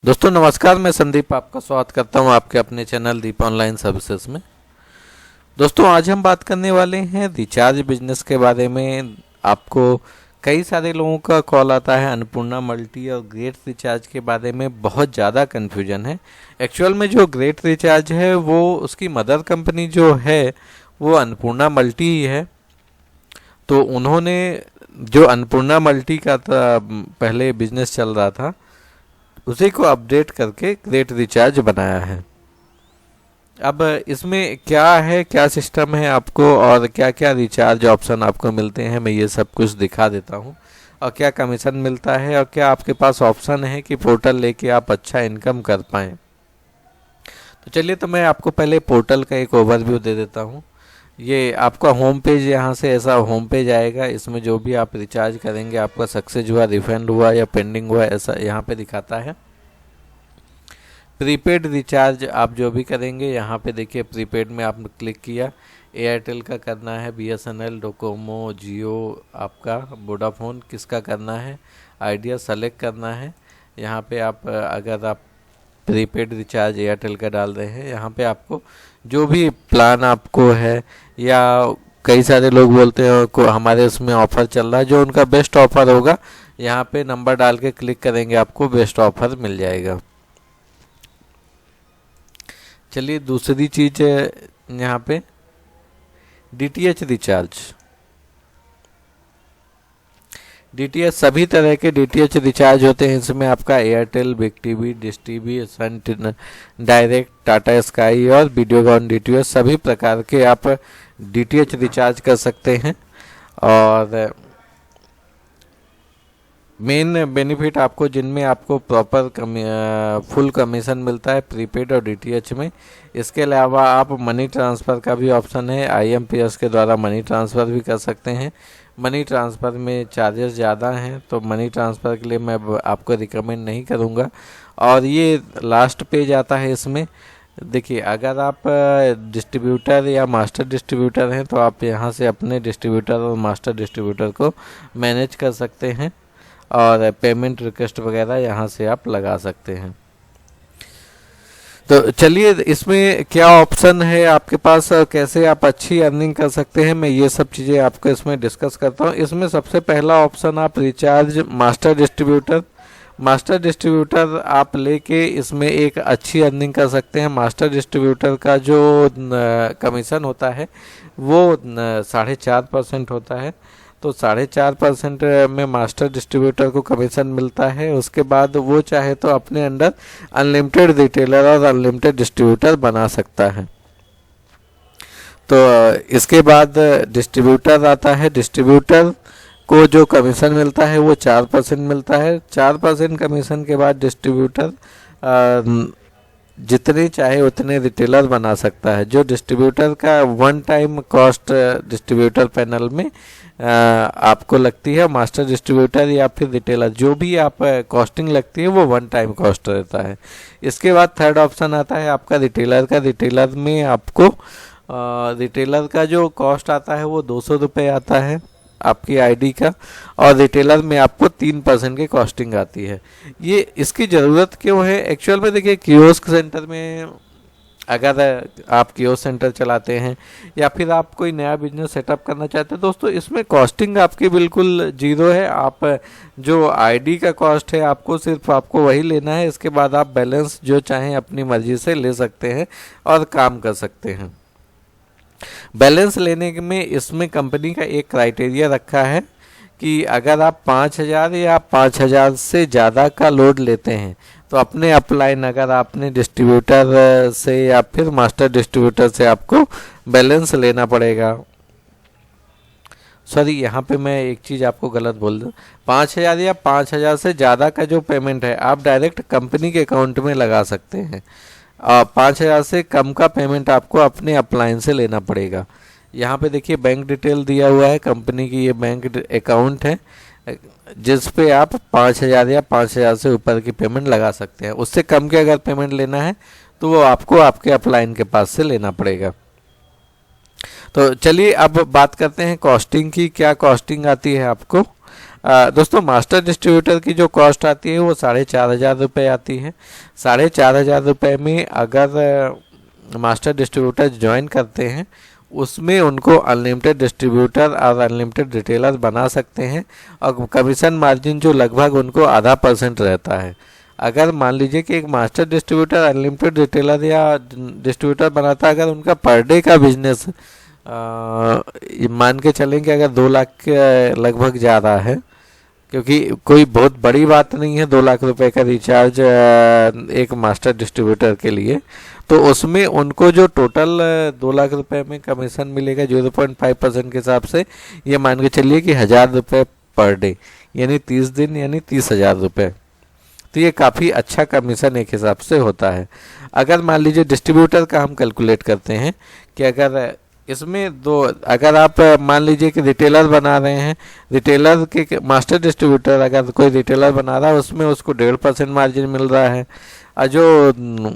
दोस्तों नमस्कार, मैं संदीप आपका स्वागत करता हूं आपके अपने चैनल दीप ऑनलाइन सर्विसेज में। दोस्तों आज हम बात करने वाले हैं रिचार्ज बिजनेस के बारे में। आपको कई सारे लोगों का कॉल आता है अन्नपूर्णा मल्टी और ग्रेट रिचार्ज के बारे में, बहुत ज़्यादा कन्फ्यूजन है। एक्चुअल में जो ग्रेट रिचार्ज है वो उसकी मदर कंपनी जो है वो अन्नपूर्णा मल्टी ही है। तो उन्होंने जो अन्नपूर्णा मल्टी का पहले बिजनेस चल रहा था उसी को अपडेट करके ग्रेट रिचार्ज बनाया है। अब इसमें क्या है, क्या सिस्टम है आपको और क्या क्या रिचार्ज ऑप्शन आपको मिलते हैं, मैं ये सब कुछ दिखा देता हूँ। और क्या कमीशन मिलता है और क्या आपके पास ऑप्शन है कि पोर्टल लेके आप अच्छा इनकम कर पाएँ। तो चलिए, तो मैं आपको पहले पोर्टल का एक ओवरव्यू दे देता हूँ। ये आपका होम पेज, यहाँ से ऐसा होम पेज आएगा। इसमें जो भी आप रिचार्ज करेंगे आपका सक्सेस हुआ, रिफंड हुआ या पेंडिंग हुआ, ऐसा यहाँ पे दिखाता है। प्रीपेड रिचार्ज आप जो भी करेंगे यहाँ पे देखिए, प्रीपेड में आपने क्लिक किया, एयरटेल का करना है, बीएसएनएल, डोकोमो, जियो, आपका वोडाफोन किसका करना है, आइडिया सेलेक्ट करना है। यहाँ पे आप अगर आप प्रीपेड रिचार्ज एयरटेल का डाल रहे हैं, यहाँ पे आपको जो भी प्लान आपको है, या कई सारे लोग बोलते हैं को हमारे उसमें ऑफ़र चल रहा है, जो उनका बेस्ट ऑफ़र होगा यहाँ पे नंबर डाल के क्लिक करेंगे आपको बेस्ट ऑफ़र मिल जाएगा। चलिए, दूसरी चीज़ यहाँ पे डीटीएच रिचार्ज। डीटीएच सभी तरह के डीटीएच रिचार्ज होते हैं। इसमें आपका Airtel, Big TV, Dish TV, Sun Direct, Tata Sky और वीडियोकॉन डीटीएच सभी प्रकार के आप डीटीएच रिचार्ज कर सकते हैं। और मेन बेनिफिट आपको जिनमें आपको प्रॉपर फुल कमीशन मिलता है प्रीपेड और डीटीएच में। इसके अलावा आप मनी ट्रांसफ़र का भी ऑप्शन है, आईएमपीएस के द्वारा मनी ट्रांसफ़र भी कर सकते हैं। मनी ट्रांसफ़र में चार्जेस ज़्यादा हैं, तो मनी ट्रांसफ़र के लिए मैं आपको रिकमेंड नहीं करूँगा। और ये लास्ट पेज आता है इसमें देखिए, अगर आप डिस्ट्रीब्यूटर या मास्टर डिस्ट्रीब्यूटर हैं तो आप यहाँ से अपने डिस्ट्रीब्यूटर और मास्टर डिस्ट्रीब्यूटर को मैनेज कर सकते हैं और पेमेंट रिक्वेस्ट वगैरह यहाँ से आप लगा सकते हैं। तो चलिए, इसमें क्या ऑप्शन है आपके पास और कैसे आप अच्छी अर्निंग कर सकते हैं, मैं ये सब चीज़ें आपको इसमें डिस्कस करता हूँ। इसमें सबसे पहला ऑप्शन आप recharge master distributor. Master distributor आप लेके इसमें एक अच्छी अर्निंग कर सकते हैं। मास्टर डिस्ट्रीब्यूटर का जो कमीशन होता है वो 4.5% होता है। तो 4.5% में मास्टर डिस्ट्रीब्यूटर को कमीशन मिलता है। उसके बाद वो चाहे तो अपने अंडर अनलिमिटेड रिटेलर और अनलिमिटेड डिस्ट्रीब्यूटर बना सकता है। तो इसके बाद डिस्ट्रीब्यूटर आता है। डिस्ट्रीब्यूटर को जो कमीशन मिलता है वो 4% मिलता है। 4% कमीशन के बाद डिस्ट्रीब्यूटर जितने चाहे उतने रिटेलर बना सकता है। जो डिस्ट्रीब्यूटर का one time cost distributor panel में आपको लगती है, मास्टर डिस्ट्रीब्यूटर या फिर रिटेलर जो भी आप कॉस्टिंग लगती है वो वन टाइम कॉस्ट रहता है। इसके बाद थर्ड ऑप्शन आता है आपका रिटेलर का। रिटेलर में आपको रिटेलर का जो कॉस्ट आता है वो 200 रुपये आता है आपकी आईडी का, और रिटेलर में आपको 3% की कॉस्टिंग आती है। ये इसकी ज़रूरत क्यों है? एक्चुअल में देखिए, कियोस्क सेंटर में अगर आप कियोस्क सेंटर चलाते हैं या फिर आप कोई नया बिजनेस सेटअप करना चाहते हैं दोस्तों, इसमें कॉस्टिंग आपकी बिल्कुल जीरो है। आप जो आईडी का कॉस्ट है आपको सिर्फ आपको वही लेना है। इसके बाद आप बैलेंस जो चाहें अपनी मर्जी से ले सकते हैं और काम कर सकते हैं। बैलेंस लेने में इसमें कंपनी का एक क्राइटेरिया रखा है कि अगर आप 5,000 या 5,000 से ज़्यादा का लोड लेते हैं तो अपने अपलाइन अगर आपने डिस्ट्रीब्यूटर से या फिर मास्टर डिस्ट्रीब्यूटर से आपको बैलेंस लेना पड़ेगा। सॉरी, यहाँ पे मैं एक चीज़ आपको गलत बोल दूँ। 5,000 या 5,000 से ज़्यादा का जो पेमेंट है आप डायरेक्ट कंपनी के अकाउंट में लगा सकते हैं। 5,000 से कम का पेमेंट आपको अपने अपलाइन से लेना पड़ेगा। यहाँ पे देखिए बैंक डिटेल दिया हुआ है कंपनी की, ये बैंक अकाउंट है जिस पे आप 5,000 या 5,000 से ऊपर की पेमेंट लगा सकते हैं। उससे कम के अगर पेमेंट लेना है तो वो आपको आपके अपलाइन के पास से लेना पड़ेगा। तो चलिए अब बात करते हैं कॉस्टिंग की। क्या कॉस्टिंग आती है आपको? दोस्तों मास्टर डिस्ट्रीब्यूटर की जो कॉस्ट आती है वो 4,500 रुपये आती है। 4,500 रुपये में अगर मास्टर डिस्ट्रीब्यूटर ज्वाइन करते हैं उसमें उनको अनलिमिटेड डिस्ट्रीब्यूटर और अनलिमिटेड रिटेलर बना सकते हैं और कमीशन मार्जिन जो लगभग उनको 0.5% रहता है। अगर मान लीजिए कि एक मास्टर डिस्ट्रीब्यूटर अनलिमिटेड रिटेलर या डिस्ट्रीब्यूटर बनाता है, अगर उनका पर डे का बिजनेस मान के चलें कि अगर 2 लाख के लगभग जा रहा है, क्योंकि कोई बहुत बड़ी बात नहीं है 2 लाख रुपए का रिचार्ज एक मास्टर डिस्ट्रीब्यूटर के लिए, तो उसमें उनको जो टोटल 2 लाख रुपए में कमीशन मिलेगा 0.5% के हिसाब से, ये मान के चलिए कि 1,000 रुपये पर डे, यानी 30 दिन यानी 30,000 रुपये। तो ये काफ़ी अच्छा कमीशन एक हिसाब से होता है। अगर मान लीजिए डिस्ट्रीब्यूटर का हम कैलकुलेट करते हैं कि अगर इसमें अगर आप मान लीजिए कि रिटेलर बना रहे हैं, रिटेलर के मास्टर डिस्ट्रीब्यूटर अगर कोई रिटेलर बना रहा है उसमें उसको 1.5% मार्जिन मिल रहा है, और जो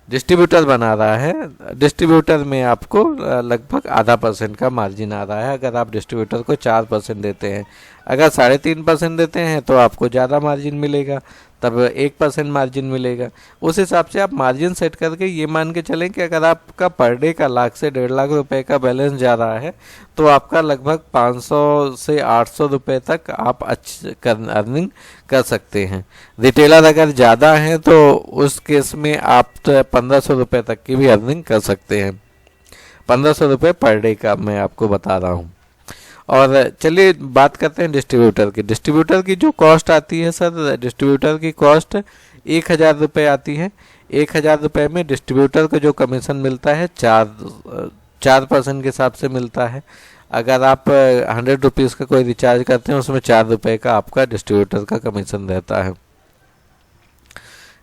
डिस्ट्रीब्यूटर बना रहा है डिस्ट्रीब्यूटर में आपको लगभग 0.5% का मार्जिन आ रहा है। अगर आप डिस्ट्रीब्यूटर को 4% देते हैं, अगर 3.5% देते हैं तो आपको ज़्यादा मार्जिन मिलेगा, तब 1% मार्जिन मिलेगा। उस हिसाब से आप मार्जिन सेट करके ये मान के चलें कि अगर आपका पर डे का 1 लाख से 1.5 लाख रुपए का बैलेंस जा रहा है तो आपका लगभग 500 से 800 रुपये तक आप अर्निंग कर सकते हैं। रिटेलर अगर ज़्यादा है तो उस केस में आप 1,500 रुपये तक की भी अर्निंग कर सकते हैं। 1,500 रुपये पर डे का मैं आपको बता रहा हूँ। और चलिए बात करते हैं डिस्ट्रीब्यूटर की। डिस्ट्रीब्यूटर की जो कॉस्ट आती है सर, डिस्ट्रीब्यूटर की कॉस्ट 1,000 रुपये आती है। 1,000 रुपये में डिस्ट्रीब्यूटर को जो कमीशन मिलता है 4% के हिसाब से मिलता है। अगर आप 100 रुपीज़ का कोई रिचार्ज करते हैं उसमें 4 रुपये का आपका डिस्ट्रीब्यूटर का कमीशन रहता है।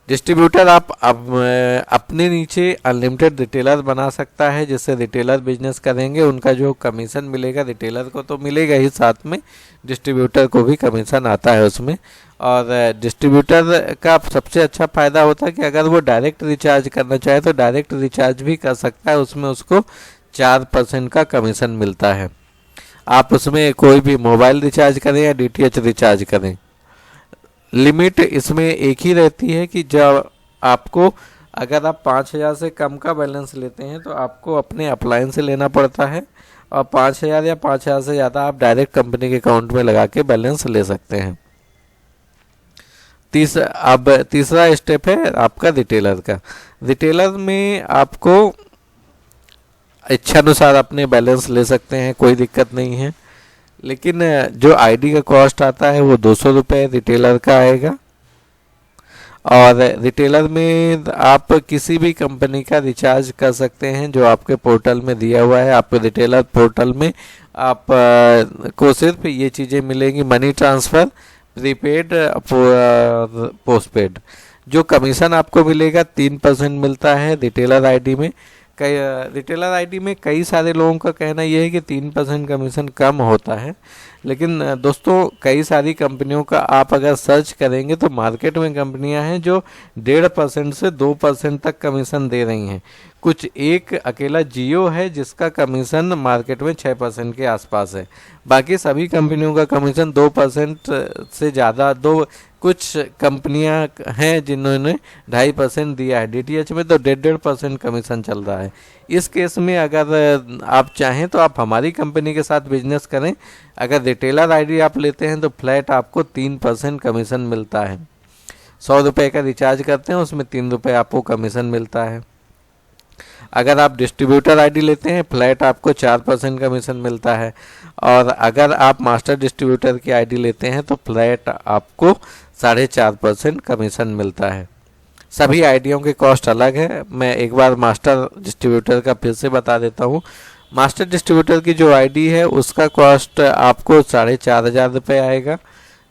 डिस्ट्रीब्यूटर आप अपने नीचे अनलिमिटेड रिटेलर बना सकता है, जिससे रिटेलर बिजनेस करेंगे उनका जो कमीशन मिलेगा रिटेलर को तो मिलेगा ही, साथ में डिस्ट्रीब्यूटर को भी कमीशन आता है उसमें। और डिस्ट्रीब्यूटर का सबसे अच्छा फ़ायदा होता है कि अगर वो डायरेक्ट रिचार्ज करना चाहे तो डायरेक्ट रिचार्ज भी कर सकता है, उसमें उसको 4% का कमीशन मिलता है। आप उसमें कोई भी मोबाइल रिचार्ज करें या DTH रिचार्ज करें, लिमिट इसमें एक ही रहती है कि जब आपको अगर आप 5,000 से कम का बैलेंस लेते हैं तो आपको अपने अप्लायंस से लेना पड़ता है, और 5,000 या 5,000 से ज़्यादा आप डायरेक्ट कंपनी के अकाउंट में लगा के बैलेंस ले सकते हैं। अब तीसरा स्टेप है आपका रिटेलर का। रिटेलर में आपको इच्छानुसार अपने बैलेंस ले सकते हैं, कोई दिक्कत नहीं है, लेकिन जो आईडी का कॉस्ट आता है वो 200 रुपये रिटेलर का आएगा। और रिटेलर में आप किसी भी कंपनी का रिचार्ज कर सकते हैं जो आपके पोर्टल में दिया हुआ है। आपके रिटेलर पोर्टल में आप को सिर्फ ये चीज़ें मिलेंगी, मनी ट्रांसफ़र, प्रीपेड, पोस्टपेड। जो कमीशन आपको मिलेगा 3% मिलता है रिटेलर आईडी में। रिटेलर आईडी में कई सारे लोगों का कहना यह है कि 3% कमीशन कम होता है, लेकिन दोस्तों कई सारी कंपनियों का आप अगर सर्च करेंगे तो मार्केट में कंपनियां हैं जो 1.5% से 2% तक कमीशन दे रही हैं। कुछ एक अकेला जियो है जिसका कमीशन मार्केट में 6% के आसपास है। बाकी सभी कंपनियों का कमीशन 2% से ज़्यादा, कुछ कंपनियां हैं जिन्होंने 2.5% दिया है। DTH में तो 1.5% कमीशन चल रहा है। इस केस में अगर आप चाहें तो आप हमारी कंपनी के साथ बिजनेस करें। अगर रिटेलर आईडी आप लेते हैं तो फ्लैट आपको 3% कमीशन मिलता है। 100 रुपये का रिचार्ज करते हैं उसमें 3 रुपये आपको कमीशन मिलता है। अगर आप डिस्ट्रीब्यूटर आईडी लेते हैं फ्लैट आपको 4% कमीशन मिलता है। और अगर आप मास्टर डिस्ट्रीब्यूटर की आईडी लेते हैं तो फ्लैट आपको 4.5% कमीशन मिलता है। सभी आईडियों की कॉस्ट अलग है। मैं एक बार मास्टर डिस्ट्रीब्यूटर का फिर से बता देता हूँ। मास्टर डिस्ट्रीब्यूटर की जो आईडी है उसका कॉस्ट आपको 4,500 रुपये आएगा।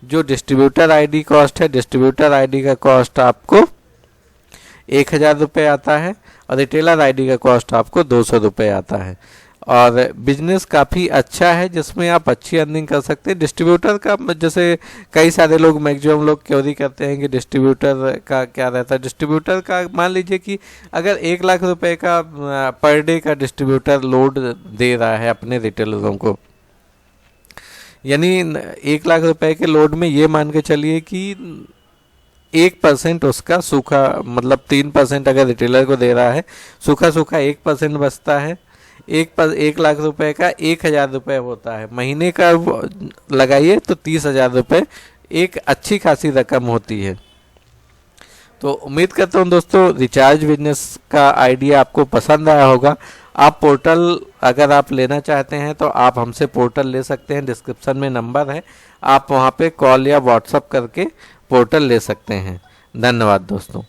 जो डिस्ट्रीब्यूटर आईडी कॉस्ट है, डिस्ट्रीब्यूटर आईडी का कॉस्ट आपको 1,000 रुपये आता है, और रिटेलर आईडी का कॉस्ट आपको 200 रुपये आता है। और बिजनेस काफ़ी अच्छा है जिसमें आप अच्छी अर्निंग कर सकते हैं। डिस्ट्रीब्यूटर का जैसे कई सारे लोग मैक्सिमम लोग क्योरी करते हैं कि डिस्ट्रीब्यूटर का क्या रहता है। डिस्ट्रीब्यूटर का मान लीजिए कि अगर 1 लाख रुपए का पर डे का डिस्ट्रीब्यूटर लोड दे रहा है अपने रिटेलरों को, यानी 1 लाख रुपए के लोड में ये मान के चलिए कि 1% उसका सूखा, मतलब 3% अगर रिटेलर को दे रहा है, सूखा सूखा 1% बचता है। 1 लाख रुपए का 1,000 रुपये होता है, महीने का लगाइए तो 30,000 रुपये एक अच्छी खासी रकम होती है। तो उम्मीद करता हूँ दोस्तों रिचार्ज बिजनेस का आइडिया आपको पसंद आया होगा। आप पोर्टल अगर आप लेना चाहते हैं तो आप हमसे पोर्टल ले सकते हैं, डिस्क्रिप्शन में नंबर है, आप वहाँ पे कॉल या व्हाट्सअप करके पोर्टल ले सकते हैं। धन्यवाद दोस्तों।